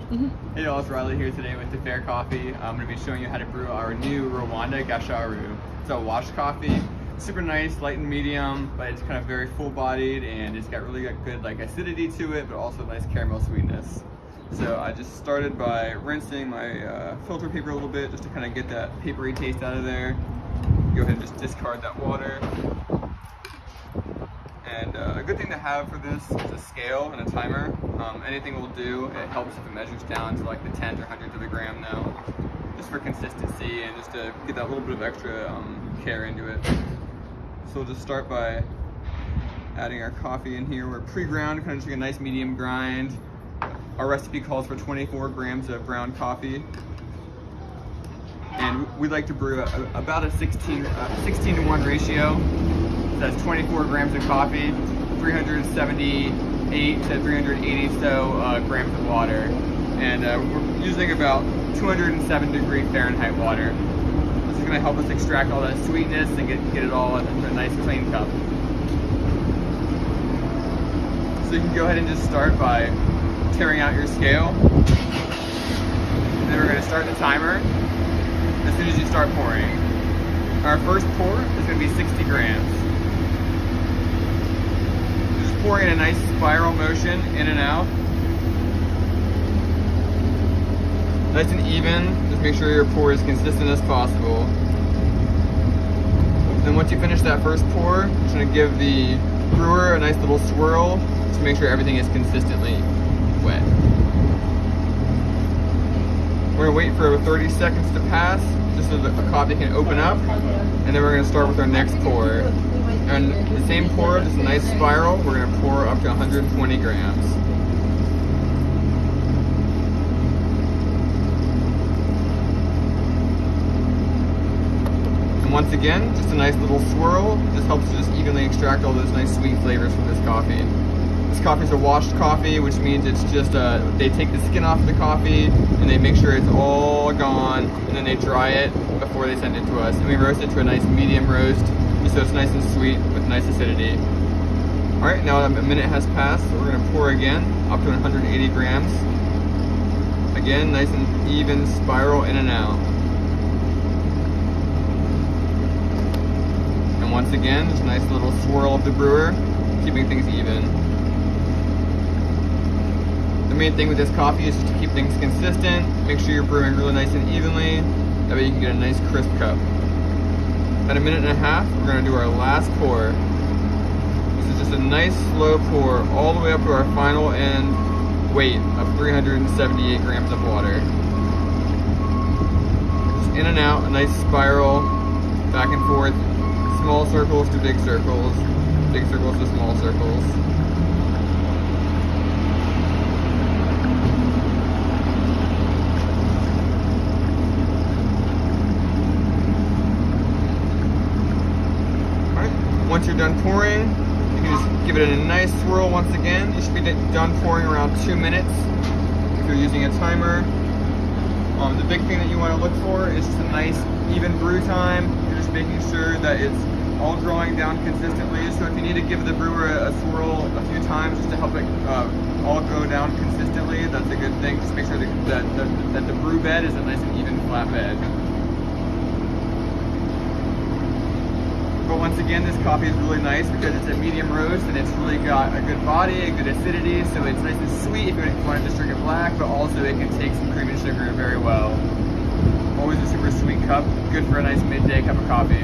Hey y'all, it's Riley here today with the Fer Coffee. I'm going to be showing you how to brew our new Brew Gasharu. It's a washed coffee, super nice, light and medium, but it's kind of very full-bodied and it's got really good acidity to it, but also nice caramel sweetness. So I just started by rinsing my filter paper a little bit just to kind of get that papery taste out of there. Go ahead and just discard that water. And a good thing to have for this is a scale and a timer. Anything will do. It helps if it measures down to like the 10th or 100th of a gram now, just for consistency and just to get that little bit of extra care into it. So we'll just start by adding our coffee in here. We're pre-ground, kind of just like a nice medium grind. Our recipe calls for 24 grams of ground coffee. And we like to brew about a 16 to 1 ratio. So that's 24 grams of coffee, 378 to 380 grams of water. And we're using about 207 Fahrenheit water. This is going to help us extract all that sweetness and get it all into a nice clean cup. So you can go ahead and just start by tearing out your scale. And then we're going to start the timer as soon as you start pouring. Our first pour is going to be 60 grams. Just pouring in a nice spiral motion, in and out. Nice and even, just make sure your pour is consistent as possible. Then once you finish that first pour, I'm just going to give the brewer a nice little swirl to make sure everything is consistently wet. We're going to wait for 30 seconds to pass, just so that the coffee can open up, and then we're going to start with our next pour. And the same pour, just a nice spiral, we're going to pour up to 120 grams. And once again, just a nice little swirl, just helps to just evenly extract all those nice sweet flavors from this coffee. This coffee is a washed coffee, which means it's just, they take the skin off the coffee and they make sure it's all gone, and then they dry it before they send it to us. And we roast it to a nice medium roast, just so it's nice and sweet with nice acidity. All right, now a minute has passed, so we're gonna pour again, up to 180 grams. Again, nice and even spiral in and out. And once again, just a nice little swirl of the brewer, keeping things even. The main thing with this coffee is just to keep things consistent, make sure you're brewing really nice and evenly, that way you can get a nice crisp cup. At a minute and a half, we're going to do our last pour. This is just a nice slow pour all the way up to our final end weight of 378 grams of water. Just in and out, a nice spiral, back and forth, small circles to big circles to small circles. Once you're done pouring, you can just give it a nice swirl once again. You should be done pouring around 2 minutes if you're using a timer. The big thing that you want to look for is just a nice even brew time. You're just making sure that it's all drawing down consistently. So if you need to give the brewer a swirl a few times just to help it all go down consistently, that's a good thing. Just make sure that the brew bed is a nice and even flat bed. But once again, this coffee is really nice because it's a medium roast and it's really got a good body, a good acidity, so it's nice and sweet if you want to just drink it black, but also it can take some cream and sugar very well. Always a super sweet cup, good for a nice midday cup of coffee.